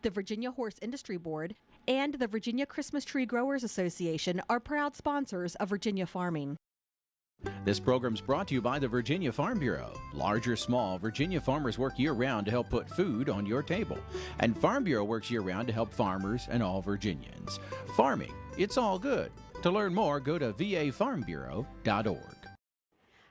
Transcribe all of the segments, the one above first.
The Virginia Horse Industry Board and the Virginia Christmas Tree Growers Association are proud sponsors of Virginia farming. This program's brought to you by the Virginia Farm Bureau. Large or small, Virginia farmers work year-round to help put food on your table. And Farm Bureau works year-round to help farmers and all Virginians. Farming, it's all good. To learn more, go to vafarmbureau.org.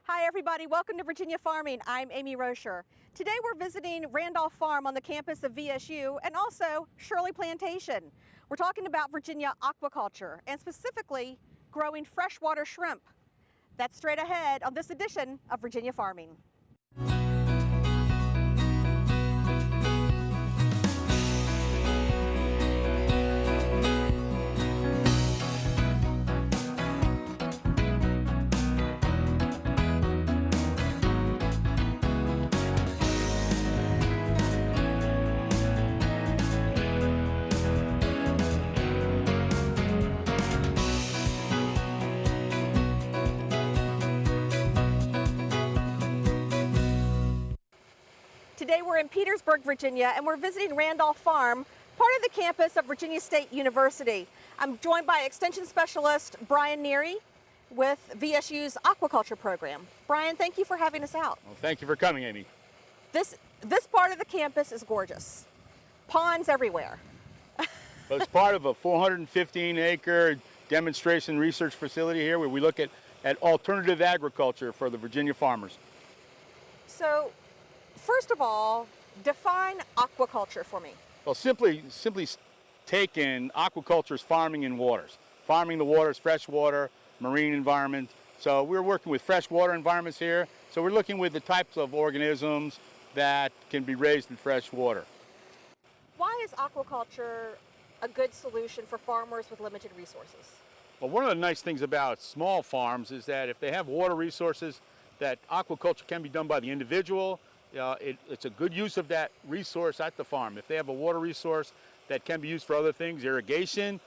Hi everybody, welcome to Virginia Farming. I'm Amy Rocher. Today we're visiting Randolph Farm on the campus of VSU and also Shirley Plantation. We're talking about Virginia aquaculture and specifically growing freshwater shrimp. That's straight ahead on this edition of Virginia Farming. Today we're in Petersburg, Virginia, and we're visiting Randolph Farm, part of the campus of Virginia State University. I'm joined by Extension Specialist Brian Nerrie with VSU's Aquaculture program. Brian, thank you for having us out. Well, thank you for coming, Amy. This part of the campus is gorgeous. Ponds everywhere. So it's part of a 415-acre demonstration research facility here where we look at alternative agriculture for the Virginia farmers. So, first of all, define aquaculture for me. Well, simply taken, aquaculture is farming in waters. Farming the waters, freshwater, marine environment. So we're working with freshwater environments here. So we're looking with the types of organisms that can be raised in fresh water. Why is aquaculture a good solution for farmers with limited resources? Well, one of the nice things about small farms is that if they have water resources, that aquaculture can be done by the individual. It's a good use of that resource at the farm. If they have a water resource that can be used for other things, irrigation,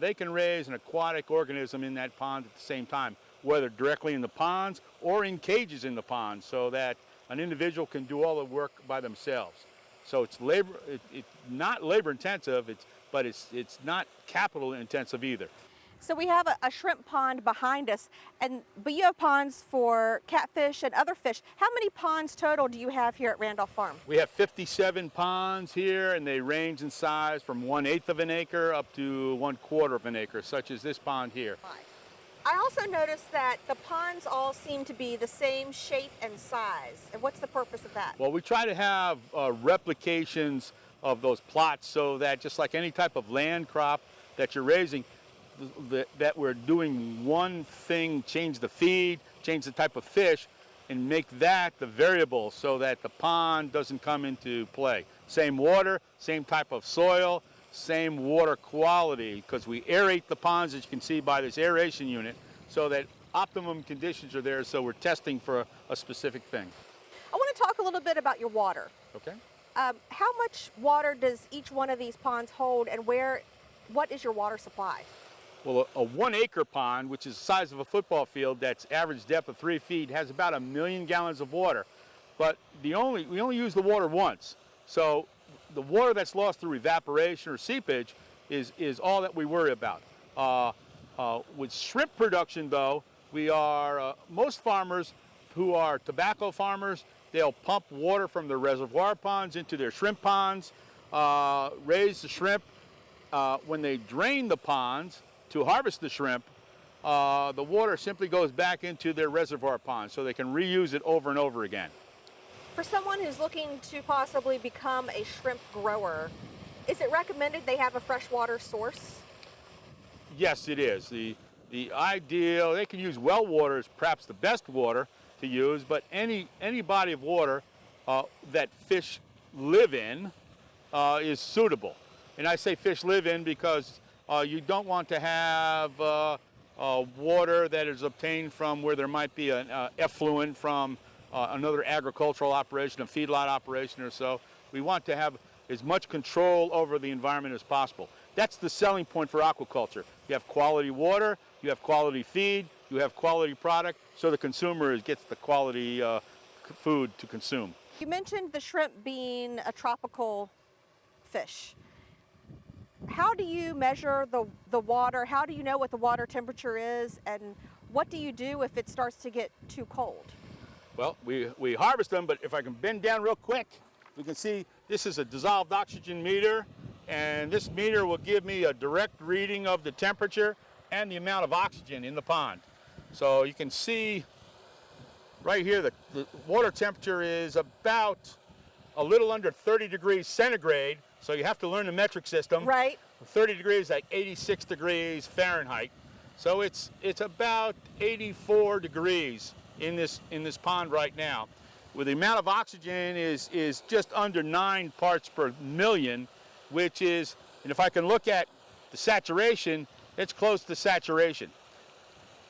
they can raise an aquatic organism in that pond at the same time, whether directly in the ponds or in cages in the ponds, so that an individual can do all the work by themselves. So it's not labor intensive, but it's not capital intensive either. So we have a shrimp pond behind us, but you have ponds for catfish and other fish. How many ponds total do you have here at Randolph Farm? We have 57 ponds here, and they range in size from 1/8 of an acre up to 1/4 of an acre, such as this pond here. I also noticed that the ponds all seem to be the same shape and size. And what's the purpose of that? Well, we try to have replications of those plots so that just like any type of land crop that you're raising, that we're doing one thing, change the feed, change the type of fish, and make that the variable so that the pond doesn't come into play. Same water, same type of soil, same water quality, because we aerate the ponds, as you can see by this aeration unit, so that optimum conditions are there, so we're testing for a specific thing. I want to talk a little bit about your water. Okay. How much water does each one of these ponds hold, and what is your water supply? Well, a 1-acre pond, which is the size of a football field, that's average depth of 3 feet, has about 1 million gallons of water. But we only use the water once. So the water that's lost through evaporation or seepage is all that we worry about. With shrimp production, though, most farmers who are tobacco farmers, they'll pump water from their reservoir ponds into their shrimp ponds, raise the shrimp. When they drain the ponds to harvest the shrimp, the water simply goes back into their reservoir ponds so they can reuse it over and over again. For someone who's looking to possibly become a shrimp grower, is it recommended they have a freshwater source? Yes, it is. The ideal, they can use well water is perhaps the best water to use, but any body of water that fish live in is suitable. And I say fish live in because you don't want to have water that is obtained from where there might be an effluent from another agricultural operation, a feedlot operation or so. We want to have as much control over the environment as possible. That's the selling point for aquaculture. You have quality water, you have quality feed, you have quality product, so the consumer gets the quality food to consume. You mentioned the shrimp being a tropical fish. how do you measure the water? How do you know what the water temperature is? And what do you do if it starts to get too cold? Well, we harvest them, but if I can bend down real quick, we can see this is a dissolved oxygen meter, and this meter will give me a direct reading of the temperature and the amount of oxygen in the pond. So you can see right here the water temperature is about a little under 30 degrees centigrade, so you have to learn the metric system. Right. 30 degrees like 86 degrees Fahrenheit. So it's about 84 degrees in this pond right now. With the amount of oxygen is just under 9 parts per million, which is, and if I can look at the saturation, it's close to saturation.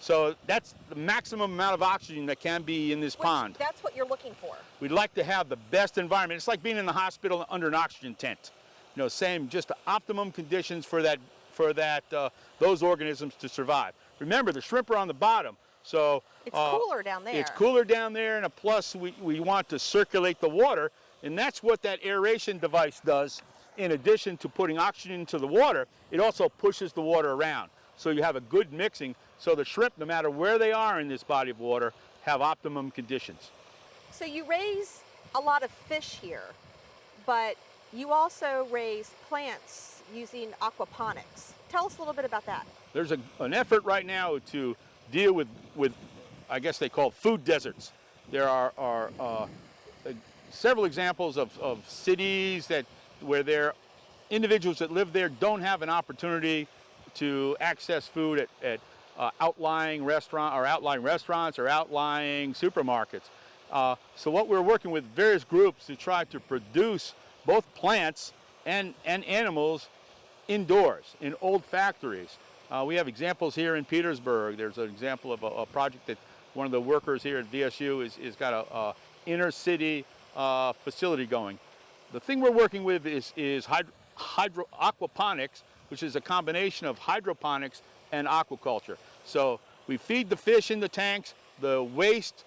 So that's the maximum amount of oxygen that can be in this pond. That's what you're looking for. We'd like to have the best environment. It's like being in the hospital under an oxygen tent. You know, same, just the optimum conditions for those organisms to survive. Remember, the shrimp are on the bottom, so it's cooler down there. It's cooler down there, and plus we want to circulate the water, and that's what that aeration device does. In addition to putting oxygen into the water, it also pushes the water around. So you have a good mixing, so the shrimp, no matter where they are in this body of water, have optimum conditions. So you raise a lot of fish here, but you also raise plants using aquaponics. Tell us a little bit about that. There's an effort right now to deal with I guess they call food deserts. There are several examples of cities where individuals that live there don't have an opportunity to access food at outlying restaurants or outlying supermarkets. So what we're working with various groups to try to produce both plants and animals indoors in old factories. We have examples here in Petersburg. There's an example of a project that one of the workers here at VSU is got a inner city facility going. The thing we're working with is aquaponics, which is a combination of hydroponics and aquaculture. So we feed the fish in the tanks, the waste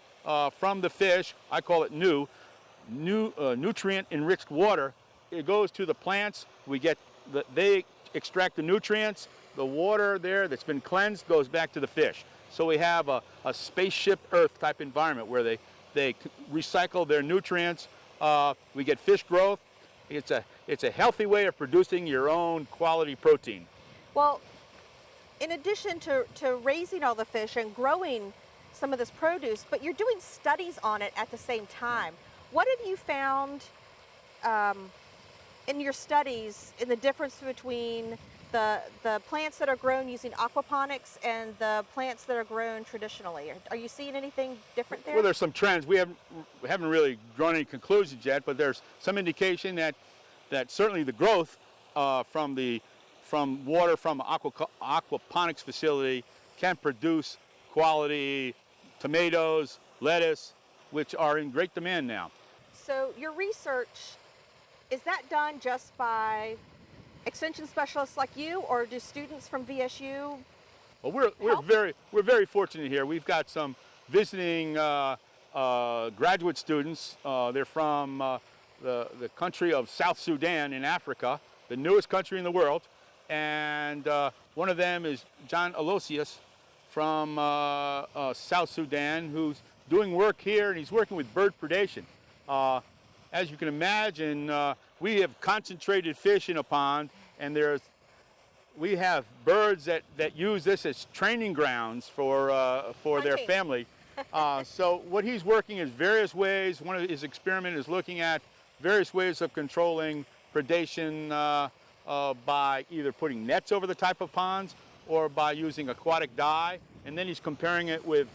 from the fish, I call it nutrient-enriched water, it goes to the plants. They extract the nutrients. The water there that's been cleansed goes back to the fish. So we have a spaceship Earth type environment where they recycle their nutrients. We get fish growth. It's a healthy way of producing your own quality protein. Well, in addition to raising all the fish and growing some of this produce, but you're doing studies on it at the same time. What have you found in your studies in the difference between the plants that are grown using aquaponics and the plants that are grown traditionally? Are you seeing anything different there? Well, there's some trends. We haven't really drawn any conclusions yet, but there's some indication that certainly the growth from water from aquaponics facility can produce quality tomatoes, lettuce, which are in great demand now. So your research, is that done just by extension specialists like you, or do students from VSU? Well, we're very fortunate here. We've got some visiting graduate students. They're from the country of South Sudan in Africa, the newest country in the world, and one of them is John Aloysius from South Sudan, who's doing work here, and he's working with bird predation. As you can imagine, we have concentrated fish in a pond, and we have birds that use this as training grounds for their family. So what he's working is various ways. One of his experiments is looking at various ways of controlling predation by either putting nets over the type of ponds or by using aquatic dye, and then he's comparing it with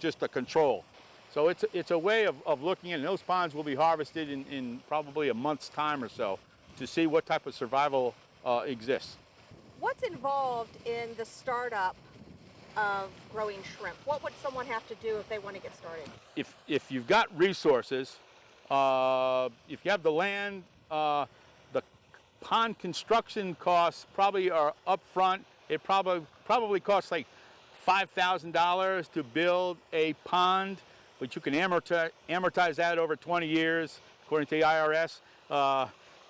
just a control. So it's a way of looking at it. And those ponds will be harvested in probably a month's time or so to see what type of survival exists. What's involved in the startup of growing shrimp? What would someone have to do if they want to get started? If you've got resources, if you have the land, the pond construction costs probably are up front. It probably costs like $5,000 to build a pond, but you can amortize that over 20 years, according to the IRS.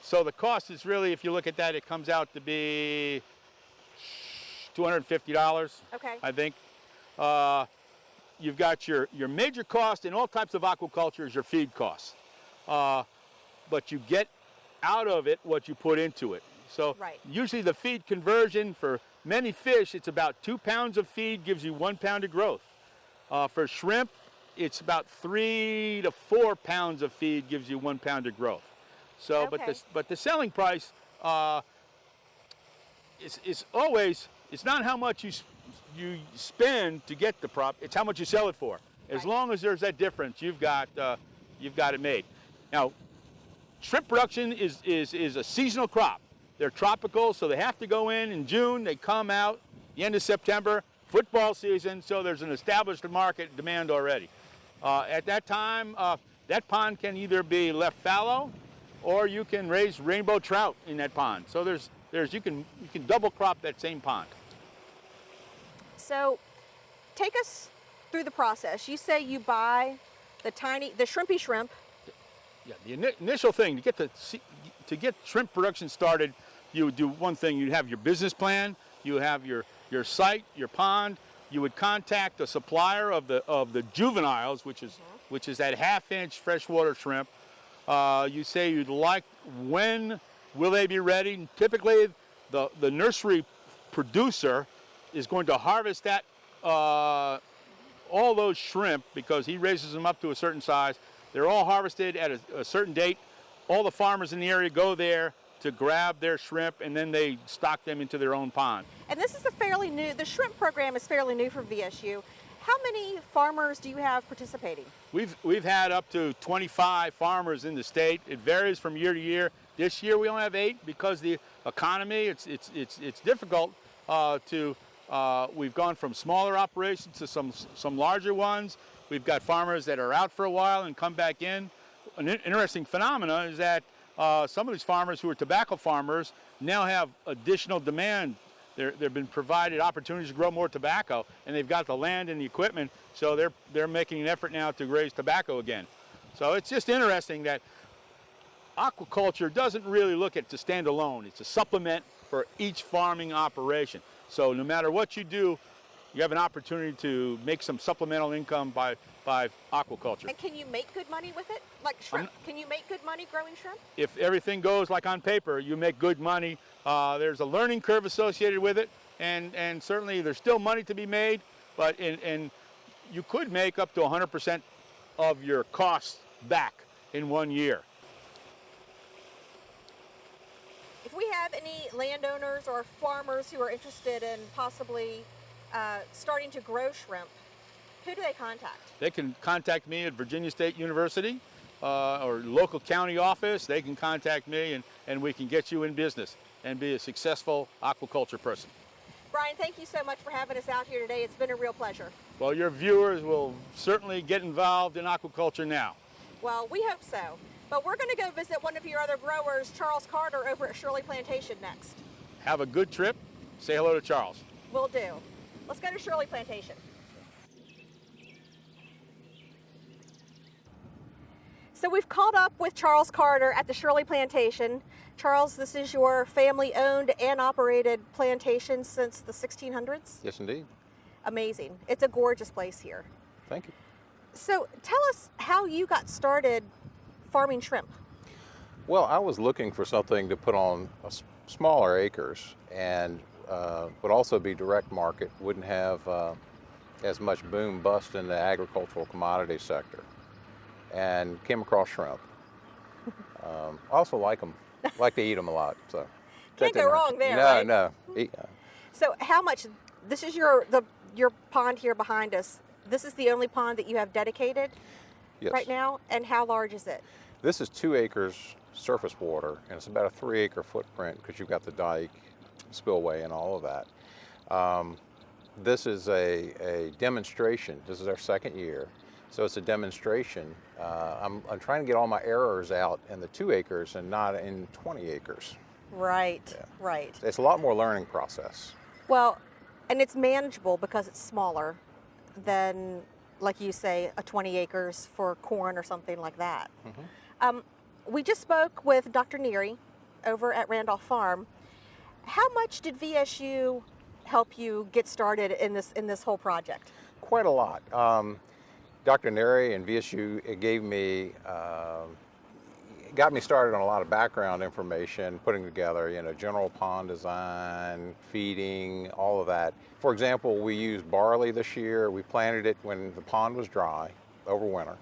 So the cost is really, if you look at that, it comes out to be $250, Okay. I think. You've got your major cost in all types of aquaculture is your feed costs. But you get out of it what you put into it. So Right. usually the feed conversion for many fish, it's about 2 pounds of feed gives you 1 pound of growth. For shrimp, it's about 3 to 4 pounds of feed gives you 1 pound of growth. So, Okay. but the selling price is always, it's not how much you spend to get the prop, it's how much you sell it for. As Right. long as there's that difference, you've got it made. Now, shrimp production is a seasonal crop. They're tropical, so they have to go in June. They come out the end of September, football season, so there's an established market demand already. At that time, that pond can either be left fallow, or you can raise rainbow trout in that pond. So you can double crop that same pond. So take us through the process. You say you buy the shrimpy shrimp. Yeah, the initial thing to get shrimp production started, you would do one thing. You'd have your business plan. You have your site, your pond. You would contact a supplier of the juveniles, which is that half-inch freshwater shrimp. You say you'd like, when will they be ready? Typically, the nursery producer is going to harvest that all those shrimp because he raises them up to a certain size. They're all harvested at a certain date. All the farmers in the area go there to grab their shrimp, and then they stock them into their own pond. And this is the shrimp program is fairly new for VSU. How many farmers do you have participating? We've had up to 25 farmers in the state. It varies from year to year. This year we only have 8 because the economy, it's difficult we've gone from smaller operations to some larger ones. We've got farmers that are out for a while and come back in. An interesting phenomena is that some of these farmers who are tobacco farmers now have additional demand. They've been provided opportunities to grow more tobacco, and they've got the land and the equipment, so they're making an effort now to raise tobacco again. So it's just interesting that aquaculture doesn't really look at to stand alone. It's a supplement for each farming operation. So no matter what you do, you have an opportunity to make some supplemental income by aquaculture. And can you make good money with it? Like shrimp, can you make good money growing shrimp? If everything goes like on paper, you make good money. There's a learning curve associated with it, and certainly there's still money to be made, but you could make up to 100% of your costs back in 1 year. If we have any landowners or farmers who are interested in possibly starting to grow shrimp, who do they contact? They can contact me at Virginia State University or local county office. They can contact me, and we can get you in business and be a successful aquaculture person. Brian, thank you so much for having us out here today. It's been a real pleasure. Well, your viewers will certainly get involved in aquaculture now. Well, we hope so. But we're going to go visit one of your other growers, Charles Carter, over at Shirley Plantation next. Have a good trip. Say hello to Charles. Will do. Let's go to Shirley Plantation. So we've caught up with Charles Carter at the Shirley Plantation. Charles, this is your family-owned and operated plantation since the 1600s? Yes, indeed. Amazing. It's a gorgeous place here. Thank you. So tell us how you got started farming shrimp. Well, I was looking for something to put on smaller acres and would also be direct market, wouldn't have as much boom bust in the agricultural commodity sector, and came across shrimp. I also like them, like to eat them a lot. So Can't go wrong there, No, right? no. So how much, this is your pond here behind us. This is the only pond that you have dedicated Yes. right now, and how large is it? This is 2 acres surface water, and it's about a 3-acre footprint because you've got the dike, spillway, and all of that. This is a demonstration. This is our 2nd year, so it's a demonstration. I'm trying to get all my errors out in the 2 acres and not in 20 acres. Right, Yeah. right. It's a lot more learning process. Well, and it's manageable because it's smaller than, like you say, a 20 acres for corn or something like that. We just spoke with Dr. Nerrie, over at Randolph Farm. How much did VSU help you get started in this whole project? Quite a lot. Dr. Nerrie and VSU got me started on a lot of background information, putting together, general pond design, feeding, all of that. For example, we used barley this year. We planted it when the pond was dry over winter,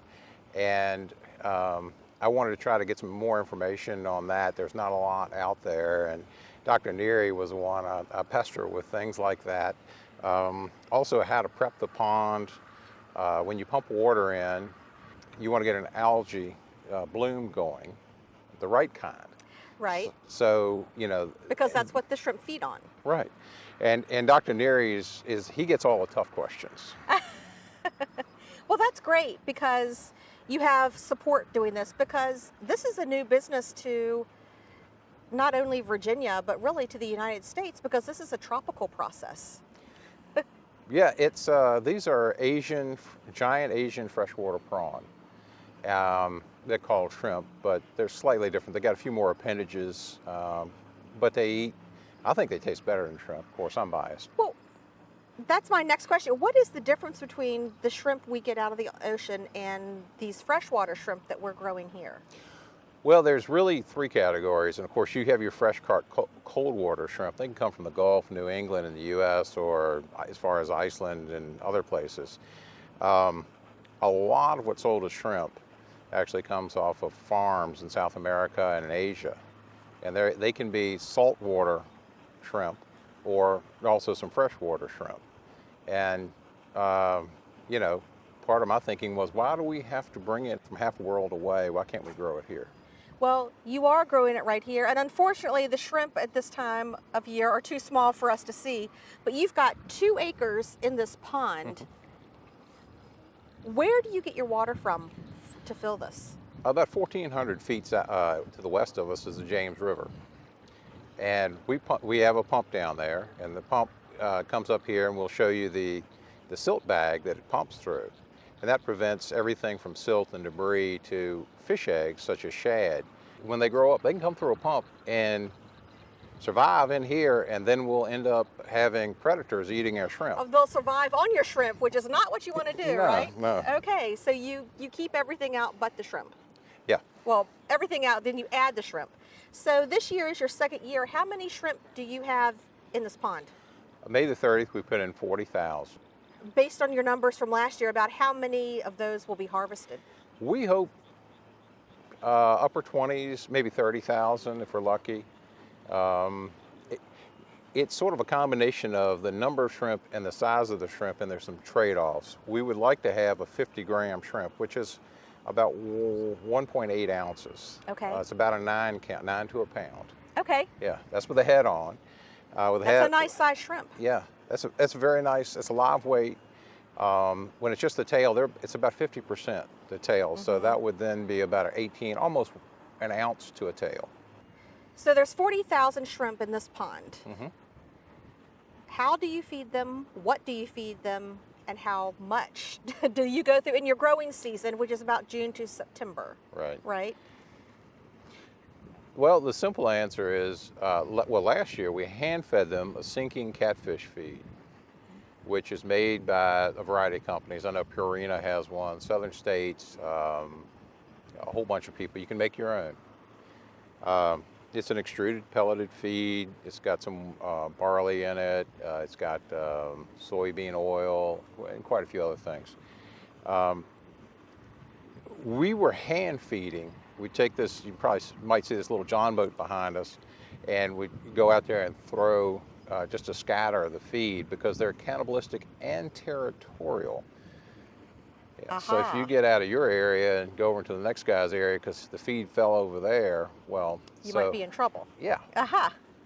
and I wanted to try to get some more information on that. There's not a lot out there, and Dr. Nerrie was the one I pester with things like that. Also, how to prep the pond. When you pump water in, you want to get an algae bloom going, the right kind. Right. So, because that's what the shrimp feed on. Right. And Dr. Nerrie he gets all the tough questions. Well, that's great because you have support doing this, because this is a new business to not only Virginia, but really to the United States, because this is a tropical process. Yeah, these are giant Asian freshwater prawn. They're called shrimp, but they're slightly different. They got a few more appendages, but I think they taste better than shrimp. Of course, I'm biased. Well, that's my next question. What is the difference between the shrimp we get out of the ocean and these freshwater shrimp that we're growing here? Well, there's really three categories, and of course you have your fresh caught cold water shrimp. They can come from the Gulf, New England, and the U.S., or as far as Iceland and other places. A lot of what's sold as shrimp actually comes off of farms in South America and in Asia, and they can be saltwater shrimp or also some freshwater shrimp. And part of my thinking was, why do we have to bring it from half the world away? Why can't we grow it here? Well, you are growing it right here, and unfortunately the shrimp at this time of year are too small for us to see, but you've got 2 acres in this pond. Where do you get your water from to fill this? About 1,400 feet to the west of us is the James River, and we have a pump down there, and the pump comes up here, and we'll show you the silt bag that it pumps through. And that prevents everything from silt and debris to fish eggs, such as shad. When they grow up, they can come through a pump and survive in here, and then we'll end up having predators eating our shrimp. Oh, they'll survive on your shrimp, which is not what you want to do, right? No. Okay, so you keep everything out but the shrimp. Yeah. Well, everything out, then you add the shrimp. So this year is your second year. How many shrimp do you have in this pond? May the 30th, we put in 40,000. Based on your numbers from last year, about how many of those will be harvested? We hope upper 20s, maybe 30,000 if we're lucky. It's sort of a combination of the number of shrimp and the size of the shrimp, and there's some trade-offs. We would like to have a 50-gram shrimp, which is about 1.8 ounces. Okay. It's about a 9 to a pound. Okay. Yeah, that's with the head on. That's a nice size shrimp. Yeah, that's very nice. It's a live weight. When it's just the tail, it's about 50% the tail. So that would then be about 18, almost an ounce to a tail. So there's 40,000 shrimp in this pond. How do you feed them? What do you feed them? And how much do you go through in your growing season, which is about June to September? Right. Right? Well, the simple answer is, last year we hand-fed them a sinking catfish feed, which is made by a variety of companies. I know Purina has one, Southern States, a whole bunch of people. You can make your own. It's an extruded pelleted feed. It's got some barley in it. It's got soybean oil and quite a few other things. We were hand feeding. We take this, you probably might see this little John boat behind us, and we go out there and throw just a scatter of the feed, because they're cannibalistic and territorial. Yeah. So if you get out of your area and go over to the next guy's area because the feed fell over there, well, you might be in trouble. Yeah.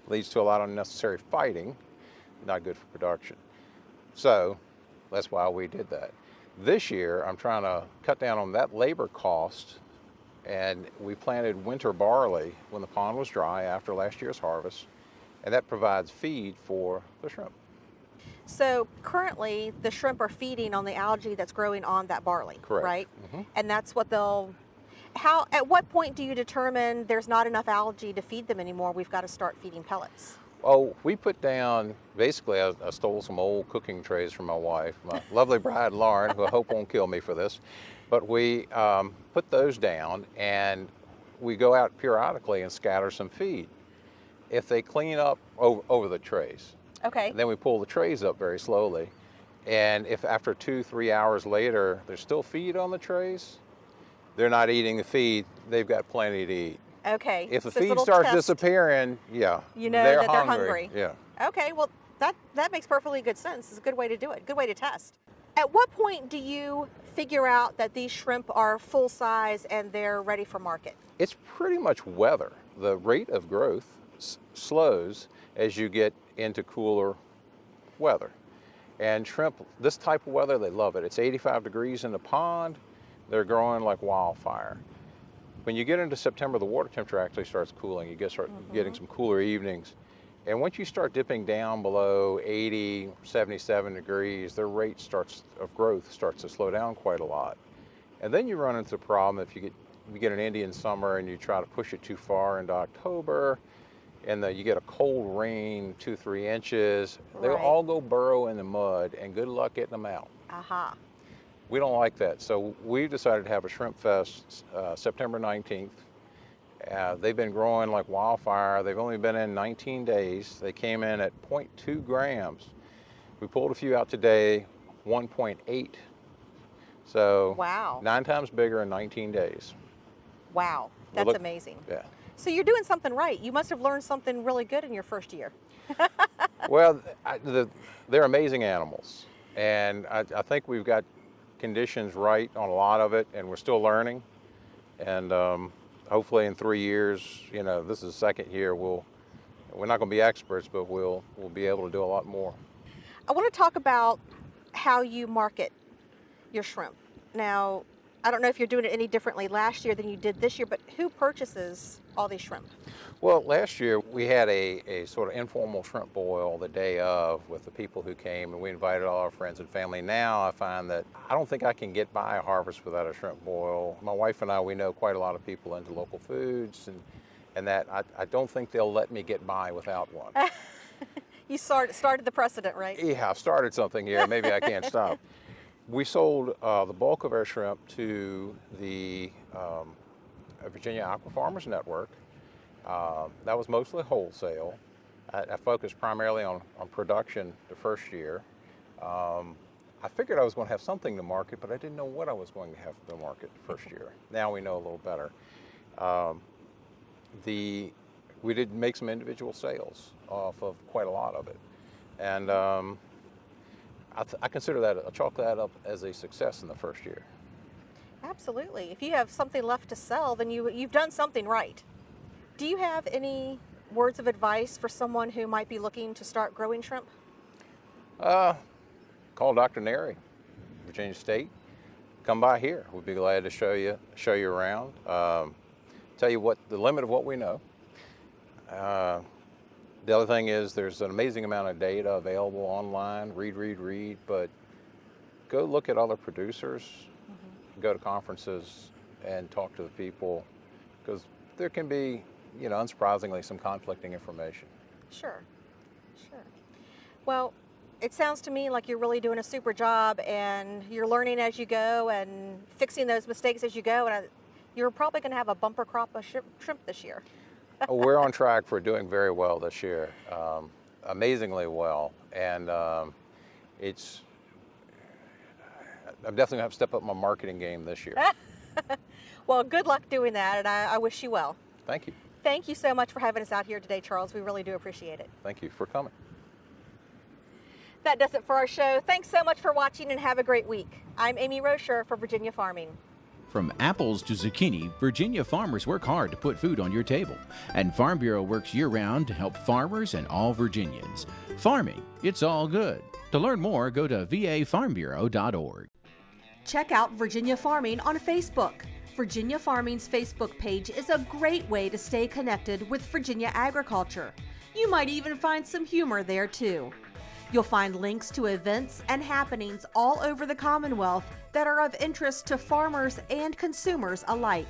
Leads to a lot of unnecessary fighting, not good for production. So that's why we did that. This year, I'm trying to cut down on that labor cost, and we planted winter barley when the pond was dry after last year's harvest, and that provides feed for the shrimp. So currently, the shrimp are feeding on the algae that's growing on that barley. Correct. Right? And that's what they'll. At what point do you determine there's not enough algae to feed them anymore? We've got to start feeding pellets. Oh, we put down, basically I stole some old cooking trays from my wife, my lovely bride Lauren, who I hope won't kill me for this. But we put those down and we go out periodically and scatter some feed. If they clean up over the trays, Okay. then we pull the trays up very slowly. And if after 2-3 hours later there's still feed on the trays, they're not eating the feed, they've got plenty to eat. Okay. If the So it's a feed little starts test. disappearing, yeah, You know they're that they're hungry. Yeah. Okay, well, that makes perfectly good sense. It's a good way to do it, good way to test. At what point do you figure out that these shrimp are full size and they're ready for market? It's pretty much weather. The rate of growth slows as you get into cooler weather. And shrimp, this type of weather, they love it. It's 85 degrees in the pond. They're growing like wildfire. When you get into September, the water temperature actually starts cooling. You start getting some cooler evenings. And once you start dipping down below 80, 77 degrees, their rate of growth starts to slow down quite a lot. And then you run into the problem if you get an Indian summer and you try to push it too far into October, and you get a cold rain, 2-3 inches, they'll Right. all go burrow in the mud, and good luck getting them out. Aha. We don't like that, so we decided to have a shrimp fest September 19th. They've been growing like wildfire. They've only been in 19 days. They came in at 0.2 grams. We pulled a few out today, 1.8. So Wow. 9 times bigger in 19 days. Wow. That's look- amazing. Yeah. So you're doing something right. You must have learned something really good in your first year. Well, they're amazing animals, and I think we've got conditions right on a lot of it, and we're still learning. And hopefully, in 3 years, this is the second year. We're not going to be experts, but we'll be able to do a lot more. I want to talk about how you market your shrimp. Now, I don't know if you're doing it any differently last year than you did this year, but who purchases all these shrimp? Well, last year we had a sort of informal shrimp boil the day of with the people who came, and we invited all our friends and family. Now I find that I don't think I can get by a harvest without a shrimp boil. My wife and I, we know quite a lot of people into local foods, and that I don't think they'll let me get by without one. You started the precedent, right? Yeah, I've started something here. Maybe I can't stop. We sold the bulk of our shrimp to the Virginia Aqua Farmers Network. That was mostly wholesale. I focused primarily on production the first year. I figured I was going to have something to market, but I didn't know what I was going to have to market the first year. Now we know a little better. We did make some individual sales off of quite a lot of it. And I consider that, I chalk that up as a success in the first year. Absolutely. If you have something left to sell, then you've done something right. Do you have any words of advice for someone who might be looking to start growing shrimp? Call Dr. Nerrie, Virginia State. Come by here. We'd be glad to show you around. Tell you what the limit of what we know. The other thing is there's an amazing amount of data available online. Read, but go look at other producers. Go to conferences and talk to the people, because there can be, unsurprisingly, some conflicting information. Sure. Well, it sounds to me like you're really doing a super job, and you're learning as you go and fixing those mistakes as you go, and you're probably going to have a bumper crop of shrimp this year. We're on track for doing very well this year, amazingly well, and I'm definitely going to have to step up my marketing game this year. Well, good luck doing that, and I wish you well. Thank you. Thank you so much for having us out here today, Charles. We really do appreciate it. Thank you for coming. That does it for our show. Thanks so much for watching, and have a great week. I'm Amy Rocher for Virginia Farming. From apples to zucchini, Virginia farmers work hard to put food on your table. And Farm Bureau works year-round to help farmers and all Virginians. Farming, it's all good. To learn more, go to vafarmbureau.org. Check out Virginia Farming on Facebook. Virginia Farming's Facebook page is a great way to stay connected with Virginia agriculture. You might even find some humor there too. You'll find links to events and happenings all over the Commonwealth that are of interest to farmers and consumers alike.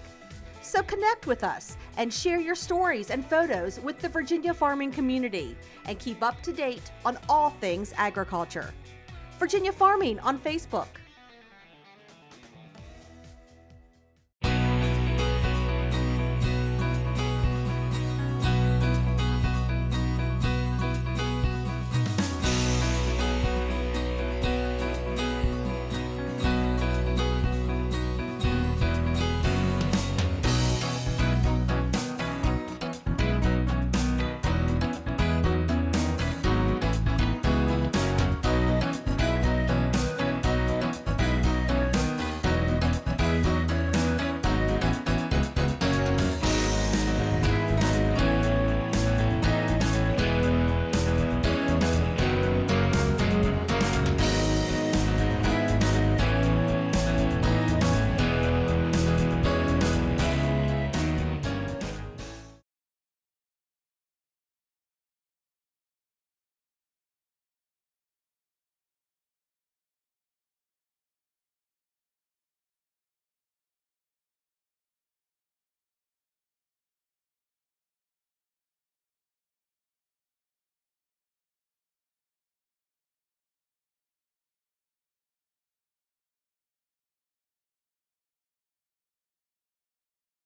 So connect with us and share your stories and photos with the Virginia farming community and keep up to date on all things agriculture. Virginia Farming on Facebook.